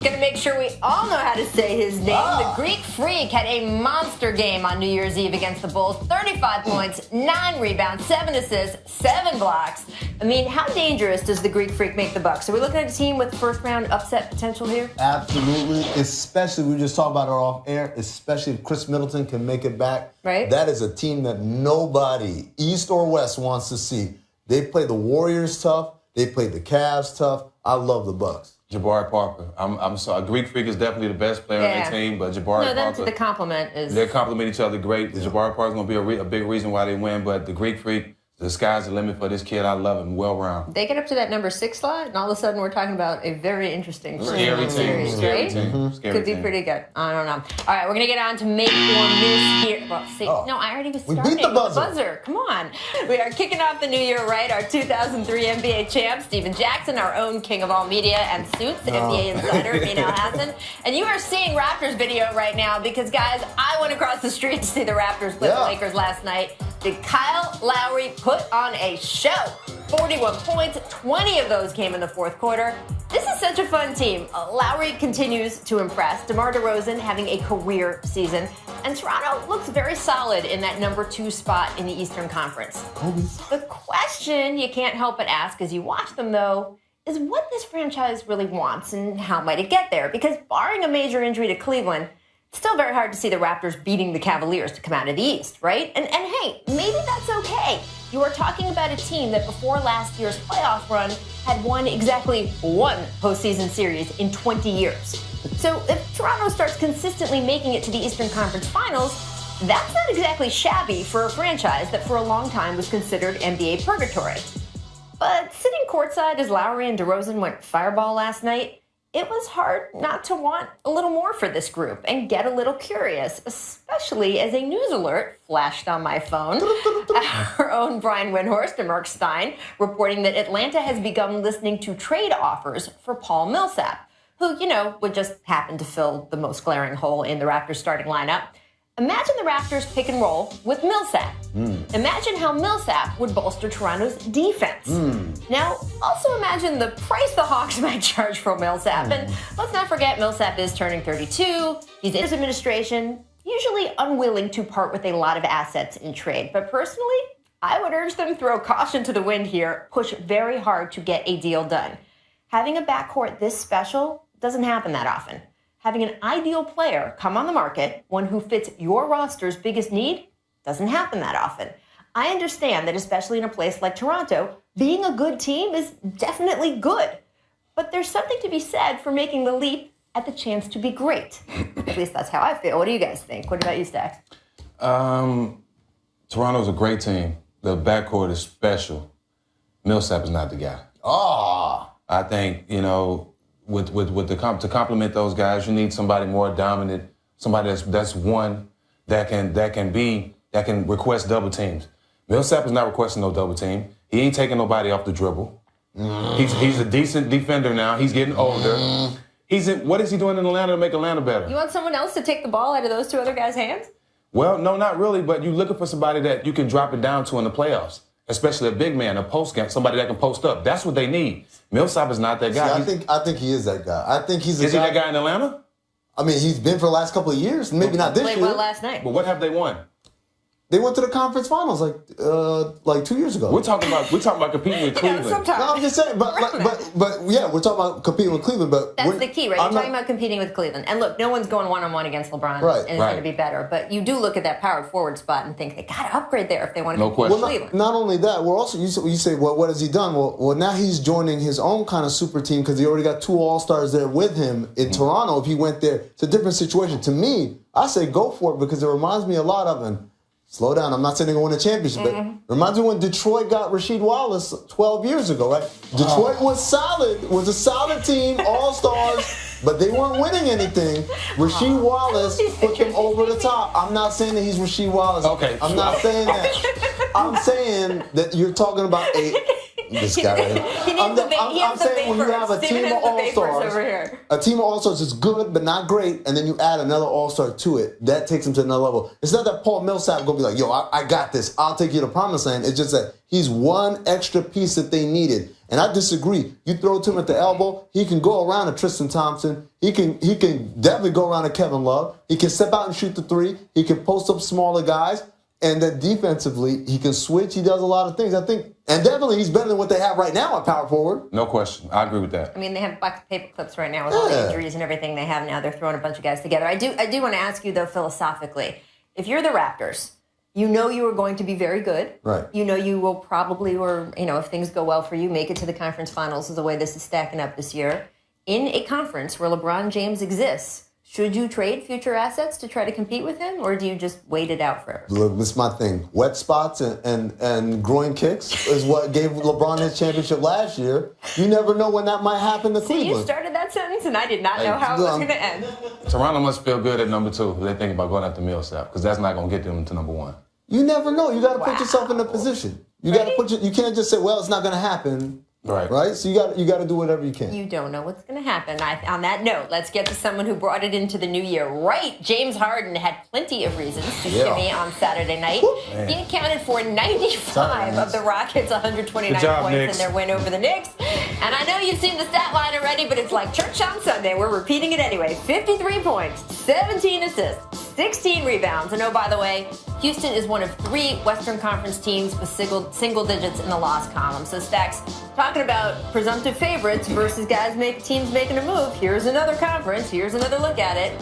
Gonna make sure we all know how to say his name. The Greek Freak had a monster game on New Year's Eve against the Bulls. 35 points, 9 rebounds, 7 assists, 7 blocks. I mean, how dangerous does the Greek Freak make the Bucks? Are we looking at a team with first-round upset potential here? Absolutely. Especially, we just talked about it off air, especially if Chris Middleton can make it back. Right. That is a team that nobody, East or West, wants to see. They play the Warriors tough. They play the Cavs tough. I love the Bucks. Jabari Parker. I'm sorry. Greek Freak is definitely the best player on their team, but Jabari Parker. The compliment is. They complement each other great. Jabari Parker's going to be a big reason why they win, but the Greek Freak, the sky's the limit for this kid. I love him. Well-rounded. They get up to that number 6 slot, and all of a sudden we're talking about a very interesting scary series, team. right? Scary Could be team. pretty good. I don't know. All right, we're going to get on to make or miss here. Well, see, no, I already was starting. We beat the buzzer. With the buzzer. Come on. We are kicking off the new year right. Our 2003 NBA champ, Steven Jackson, our own king of all media and suits, NBA insider, Mina Hassan. And you are seeing Raptors video right now because, guys, I went across the street to see the Raptors play the Lakers last night. Did Kyle Lowry put on a show? 41 points, 20 of those came in the fourth quarter. This is such a fun team. Lowry continues to impress. DeMar DeRozan having a career season. And Toronto looks very solid in that number 2 spot in the Eastern Conference. The question you can't help but ask as you watch them, though, is what this franchise really wants and how might it get there? Because barring a major injury to Cleveland, it's still very hard to see the Raptors beating the Cavaliers to come out of the East, right? And hey, maybe that's okay. You are talking about a team that before last year's playoff run had won exactly 1 postseason series in 20 years. So if Toronto starts consistently making it to the Eastern Conference Finals, that's not exactly shabby for a franchise that for a long time was considered NBA purgatory. But sitting courtside as Lowry and DeRozan went fireball last night, it was hard not to want a little more for this group and get a little curious, especially as a news alert flashed on my phone. Our own Brian Windhorst and Mark Stein reporting that Atlanta has begun listening to trade offers for Paul Millsap, who, would just happen to fill the most glaring hole in the Raptors starting lineup. Imagine the Raptors pick and roll with Millsap. Imagine how Millsap would bolster Toronto's defense. Now, also imagine the price the Hawks might charge for Millsap. And let's not forget, Millsap is turning 32. He's in his administration, usually unwilling to part with a lot of assets in trade. But personally, I would urge them to throw caution to the wind here, push very hard to get a deal done. Having a backcourt this special doesn't happen that often. Having an ideal player come on the market, one who fits your roster's biggest need, doesn't happen that often. I understand that, especially in a place like Toronto, being a good team is definitely good. But there's something to be said for making the leap at the chance to be great. At least that's how I feel. What do you guys think? What about you, Stax? Toronto's a great team. The backcourt is special. Millsap is not the guy. I think, to complement those guys, you need somebody more dominant, somebody that's one that can request double teams. Millsap is not requesting no double team. He ain't taking nobody off the dribble. He's a decent defender now. He's getting older. What is he doing in Atlanta to make Atlanta better? You want someone else to take the ball out of those 2 other guys' hands? Well, no, not really, but you're looking for somebody that you can drop it down to in the playoffs, especially a big man, a post guy, somebody that can post up. That's what they need. Millsap is not that guy. See, I think he is that guy. I think he's Is he that guy in Atlanta? I mean, he's been for the last couple of years. Maybe not this Played year. well last night. But what have they won? They went to the conference finals like 2 years ago. We're talking about competing with Cleveland. Sometimes. No, I'm just saying, but yeah, we're talking about competing with Cleveland. But That's the key, right? You're talking about competing with Cleveland. And look, no one's going one-on-one against LeBron, and it's going to be better. But you do look at that power forward spot and think they got to upgrade there if they want to compete with Cleveland. Not only that, we're also you say, well, what has he done? Well, now he's joining his own kind of super team because he already got 2 All-Stars there with him in Toronto. If he went there, it's a different situation. To me, I say go for it because it reminds me a lot of him. Slow down. I'm not saying they're going to win a championship, but reminds me when Detroit got Rasheed Wallace 12 years ago, right? Detroit was a solid team, all-stars, but they weren't winning anything. Rasheed Wallace put them over the top. I'm not saying that he's Rasheed Wallace. Okay. I'm not saying that. I'm saying that you're talking about This guy. He needs I'm saying when you have a team of all-stars, over here. a team of all-stars is good but not great, and then you add another all-star to it, that takes him to another level. It's not that Paul Millsap going to be like, yo, I got this. I'll take you to promised land. It's just that he's one extra piece that they needed. And I disagree. You throw to him at the elbow, he can go around a Tristan Thompson. He can definitely go around a Kevin Love. He can step out and shoot the three. He can post up smaller guys. And then defensively, he can switch. He does a lot of things. I think, and definitely he's better than what they have right now at power forward. No question. I agree with that. I mean, they have bucket paper clips right now with all the injuries and everything they have now. They're throwing a bunch of guys together. I do want to ask you, though, philosophically, if you're the Raptors, you know you are going to be very good. Right. You know you will probably, or, if things go well for you, make it to the conference finals the way this is stacking up this year. In a conference where LeBron James exists, should you trade future assets to try to compete with him, or do you just wait it out forever? Look, this is my thing. Wet spots and groin kicks is what gave LeBron his championship last year. You never know when that might happen to Cleveland. See, you started that sentence, and I did not know how it was going to end. Toronto must feel good at number 2 if they think about going after Millsap, because that's not going to get them to number 1. You never know. You got to put yourself in a position. You got to you can't just say, well, it's not going to happen. Right. So you got to do whatever you can. You don't know what's going to happen. On that note, let's get to someone who brought it into the new year. Right. James Harden had plenty of reasons to shimmy on Saturday night. He accounted for 95 of the Rockets' 129 points in their win over the Knicks. And I know you've seen the stat line already, but it's like church on Sunday. We're repeating it anyway. 53 points, 17 assists, 16 rebounds. And oh, by the way, Houston is one of 3 Western Conference teams with single digits in the loss column. So Stacks, talking about presumptive favorites versus teams making a move. Here's another conference. Here's another look at it.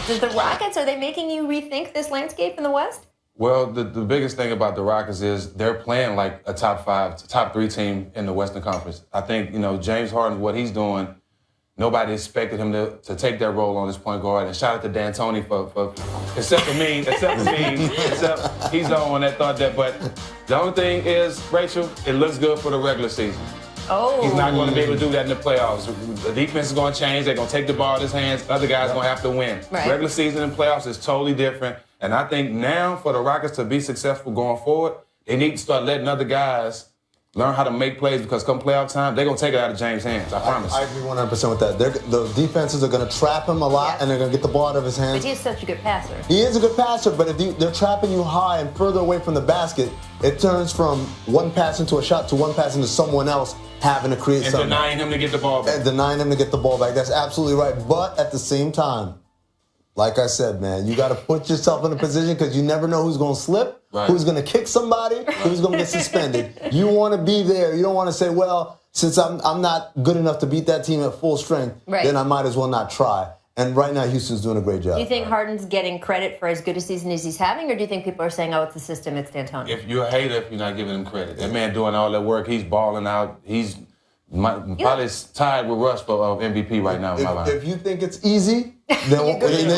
Does the Rockets, are they making you rethink this landscape in the West? Well, the biggest thing about the Rockets is they're playing like a top 3 team in the Western Conference. I think, James Harden, what he's doing, nobody expected him to take that role on this point guard. And shout out to D'Antoni for except he's the one that thought that. But the only thing is, Rachel, it looks good for the regular season. Oh. He's not going to be able to do that in the playoffs. The defense is going to change. They're going to take the ball in his hands. Other guys are going to have to win. Right. Regular season and playoffs is totally different. And I think now for the Rockets to be successful going forward, they need to start letting other guys learn how to make plays, because come playoff time, they're going to take it out of James' hands. I promise. I agree 100% with that. The defenses are going to trap him a lot, and they're going to get the ball out of his hands. But he is such a good passer. He is a good passer, but if they're trapping you high and further away from the basket, it turns from one pass into a shot to one pass into someone else having to create something. And denying him to get the ball back. And denying him to get the ball back. That's absolutely right. But at the same time, like I said, man, you got to put yourself in a position, because you never know who's going to slip, who's going to kick somebody, who's going to get suspended. You want to be there. You don't want to say, well, since I'm not good enough to beat that team at full strength, then I might as well not try. And right now, Houston's doing a great job. Do you think Harden's getting credit for as good a season as he's having, or do you think people are saying, oh, it's the system, it's D'Antoni? If you're a hater, you're not giving him credit. That man doing all that work, he's balling out. He's probably tied with Russ for MVP right now in my mind. If you think it's easy, then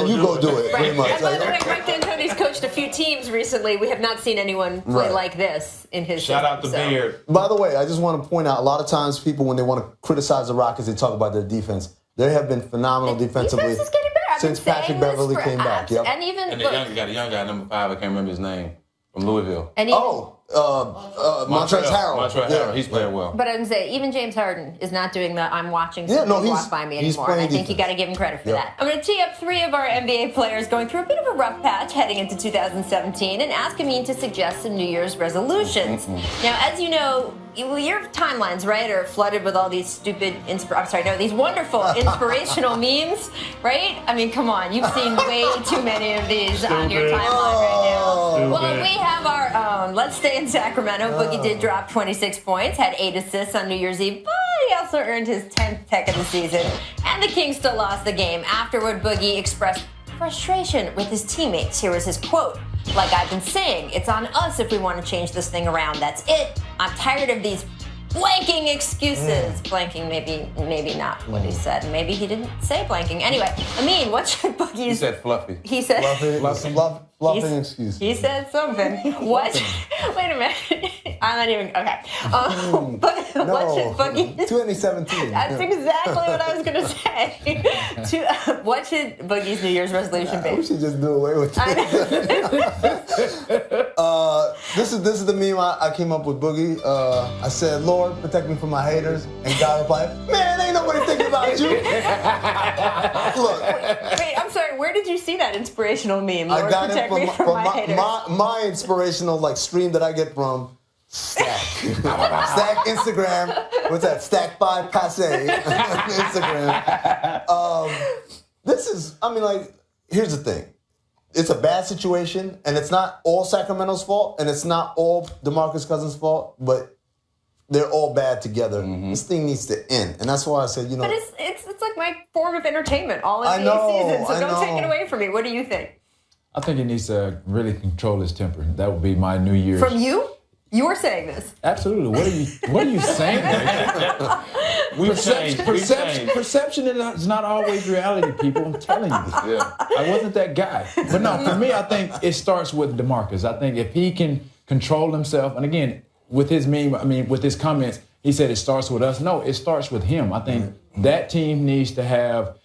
you go do it. Pretty much. And by the way, Mike D'Antoni's coached a few teams recently. We have not seen anyone play like this in his Shout out to Beard. By the way, I just want to point out, a lot of times people, when they want to criticize the Rockets, they talk about their defense. They have been phenomenal defensively. Defense is getting better. Since Patrick Beverly came back. Yep. And even the young guy, number 5, I can't remember his name, from Louisville. And even, Montrezl Harrell. Montrezl Harrell, he's playing well. But I would say, even James Harden is not doing the I'm watching something walk by me anymore. I think you got to give him credit for that. I'm going to tee up 3 of our NBA players going through a bit of a rough patch heading into 2017 and ask Amin to suggest some New Year's resolutions. Now, as you know, your timelines, right, are flooded with all these stupid, these wonderful inspirational memes, right? I mean, come on, you've seen way too many of these on your timeline right now. Well, we have our own. Let's stay in Sacramento. Boogie did drop 26 points, had 8 assists on New Year's Eve, but he also earned his 10th tech of the season. And the Kings still lost the game. Afterward, Boogie expressed frustration with his teammates. Here was his quote. Like I've been saying, it's on us if we want to change this thing around. That's it. I'm tired of these blanking excuses. Blanking, maybe not what he said. Maybe he didn't say blanking. Anyway, Amin, what's your Boogie's? He said fluffy. He said Fluffy. Fluffing excuse. He said something. What? Wait a minute. I'm not even okay. But what should Boogie? 2017. That's exactly what I was gonna say. What should Boogie's New Year's resolution be? We should just do away with this. This is the meme I came up with, Boogie. I said, "Lord, protect me from my haters," and God replied, "Man, ain't nobody thinking about you." Look. Wait, I'm sorry. Where did you see that inspirational meme? Lord, I got protect it me from my haters. my inspirational stream that I get from Stack. Stack Instagram. What's that? Stack 5 Passe Instagram. Here's the thing. It's a bad situation, and it's not all Sacramento's fault, and it's not all DeMarcus Cousins' fault, but they're all bad together. Mm-hmm. This thing needs to end, and that's why I said, But it's like my form of entertainment all NBA season, so don't take it away from me. What do you think? I think he needs to really control his temper. That would be my New Year's. From you? You were saying this. Absolutely. What are you saying? Perception is not always reality, people. I'm telling you. Yeah. I wasn't that guy. But no, for me, I think it starts with DeMarcus. I think if he can control himself, and again, with his with his comments, he said it starts with us. No, it starts with him. I think that team needs to have,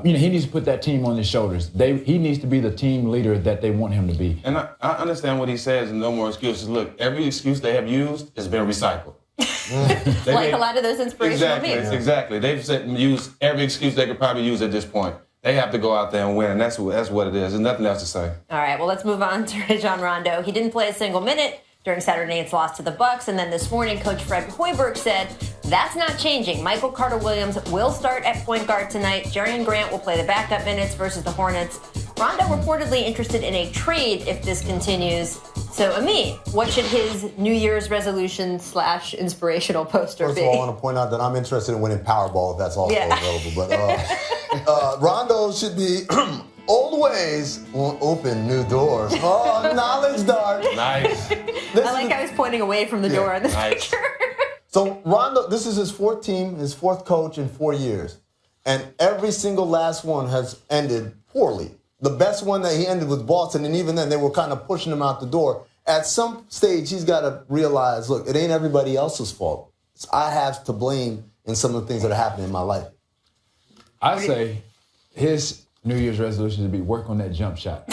he needs to put that team on his shoulders. He needs to be the team leader that they want him to be. And I understand what he says, and no more excuses. Look, every excuse they have used has been recycled. A lot of those inspirational memes. Exactly. They've used every excuse they could probably use at this point. They have to go out there and win, and that's what it is. There's nothing else to say. All right, well, let's move on to Rajon Rondo. He didn't play a single minute during Saturday night's loss to the Bucks, and then this morning, Coach Fred Hoiberg said that's not changing. Michael Carter-Williams will start at point guard tonight. Jerian Grant will play the backup minutes versus the Hornets. Rondo reportedly interested in a trade if this continues. So, Amit, what should his New Year's resolution / inspirational poster be? First of all, I want to point out that I'm interested in winning Powerball if that's also available. But Rondo should be old ways will open new doors. Oh, knowledge dart. Nice. I like how he's pointing away from the door in this picture. So Rondo, this is his fourth team, his fourth coach in 4 years. And every single last one has ended poorly. The best one that he ended with Boston, and even then they were kind of pushing him out the door. At some stage, he's got to realize, look, it ain't everybody else's fault. I have to blame in some of the things that are happening in my life. I say his New Year's resolution to be work on that jump shot.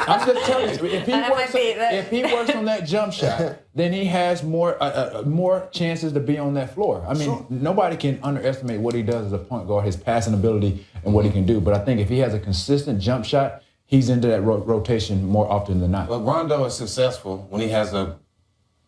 I'm just telling you, if he works on that jump shot, then he has more chances to be on that floor. I mean, nobody can underestimate what he does as a point guard, his passing ability and what he can do. But I think if he has a consistent jump shot, he's into that rotation more often than not. But Rondo is successful when he has a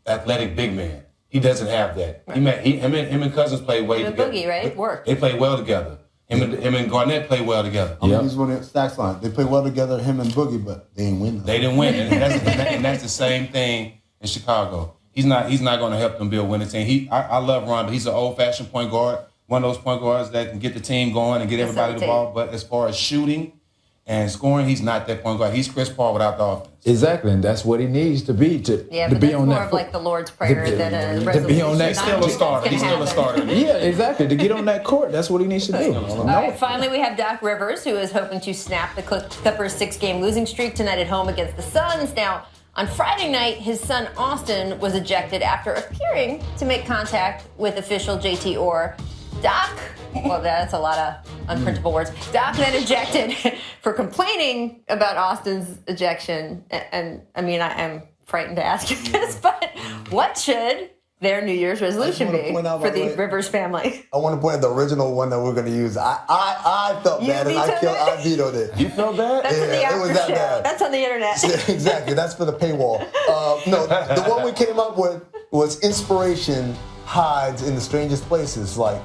athletic big man. He doesn't have that. Right. Him and Cousins play way together. Boogie, right? Work. They play well together. Him and Garnett play well together. I'm going to use one of the Stacks line. They play well together, him and Boogie, but they didn't win. They didn't win, and that's the same thing in Chicago. He's not going to help them build a winning team. I love Rondo. He's an old-fashioned point guard, one of those point guards that can get the team going and get everybody the ball. But as far as shooting and scoring, he's not that point guard. He's Chris Paul without the offense. Exactly, and that's what he needs to be to be on that. Yeah, more of like the Lord's Prayer than a resolution. To be on that, he's still a starter. He's still a starter. Yeah, exactly. To get on that court, that's what he needs to do. All right, finally, we have Doc Rivers, who is hoping to snap the Clippers' 6-game losing streak tonight at home against the Suns. Now, on Friday night, his son Austin was ejected after appearing to make contact with official JT Orr. Doc, well, that's a lot of unprintable words. Doc then ejected for complaining about Austin's ejection. And I mean, I am frightened to ask you this, but what should their New Year's resolution be for the Rivers family? I want to point out the original one that we're going to use. I felt bad, and I vetoed it. You felt bad? That's on the after show. Bad. That's on the internet. Yeah, exactly. That's for the paywall. No, the one we came up with was inspiration hides in the strangest places, like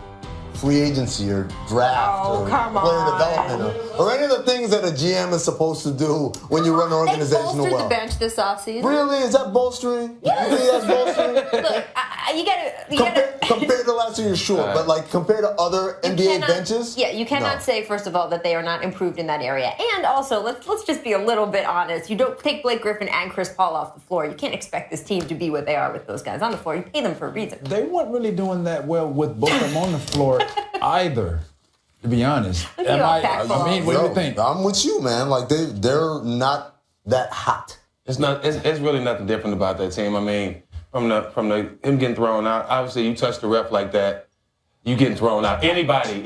free agency or draft or player development or any of the things that a GM is supposed to do when you run an organization well. They bolstered the bench this offseason. Really? Is that bolstering? Yes. You think that's bolstering? Look, you gotta compared to last year, sure, but like compared to other NBA benches? Yeah, you cannot say, first of all, that they are not improved in that area. And also, let's just be a little bit honest. You don't take Blake Griffin and Chris Paul off the floor. You can't expect this team to be what they are with those guys on the floor. You pay them for a reason. They weren't really doing that well with both of them on the floor either, to be honest. What do you think? I'm with you, man. Like they're not that hot. It's really nothing different about that team. I mean, from the him getting thrown out. Obviously, you touch the ref like that, you getting thrown out. Anybody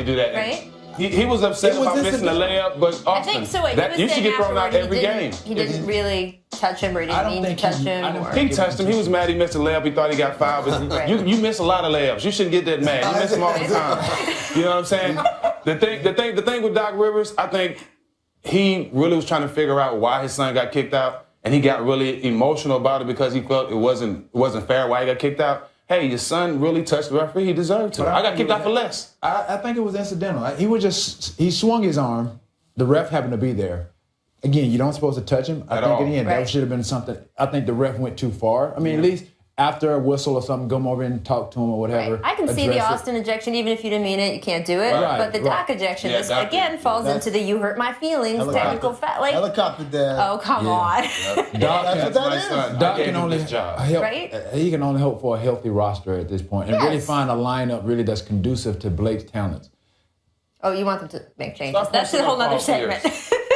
do that. Right? He was upset about missing the layup, but Austin, I think so. You should get thrown out every game. He didn't really touch him, or he didn't mean to touch him. He touched him. He was mad he missed a layup. He thought he got fouled. But you miss a lot of layups. You shouldn't get that mad. You miss them all the time. You know what I'm saying? The thing with Doc Rivers, I think he really was trying to figure out why his son got kicked out, and he got really emotional about it because he felt it wasn't fair why he got kicked out. Hey, your son really touched the referee. He deserved to. I got kicked out for less. I think it was incidental. He swung his arm. The ref happened to be there. Again, you don't supposed to touch him. I think in the end, that should have been something. I think the ref went too far. I mean, at least after a whistle or something, go over and talk to him or whatever. Right. I can see the Austin ejection, even if you didn't mean it, you can't do it. But the Doc ejection, again, falls into the you hurt my feelings, technical fact. Like, helicopter dad. Oh, come on. Doc can only help. He can only hope for a healthy roster at this point and really find a lineup really that's conducive to Blake's talents. Oh, you want them to make changes? That's a whole other segment.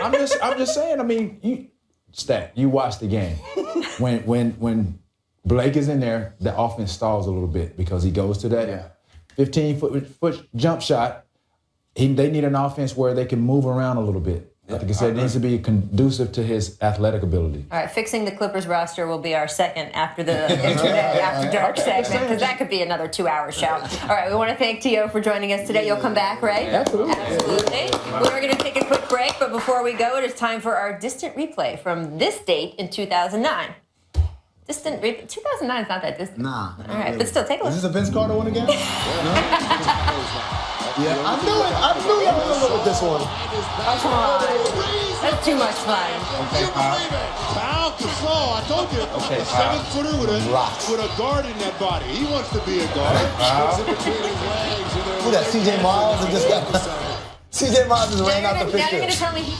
I'm just saying. I mean, you watch the game when Blake is in there, the offense stalls a little bit because he goes to that 15-foot jump shot. They need an offense where they can move around a little bit. Like I said, it needs to be conducive to his athletic ability. All right, fixing the Clippers roster will be our second after the Internet After Dark segment, because that could be another 2-hour show. All right, we want to thank T.O. for joining us today. You'll come back, right? Absolutely. We're going to take a quick break, but before we go, it is time for our distant replay from this date in 2009. 2009 is not that distant. Nah. All right, but still, take a look. Is this a Vince Carter one again? Yeah, I knew you were going to look at this one. Oh, come on. That's too much fun. Okay, foul Gasol. I told you. Okay, a 7-footer with a guard in that body. He wants to be a guard. Who that, C.J. Miles? CJ Miles just ran out the picture. Now you're going to tell me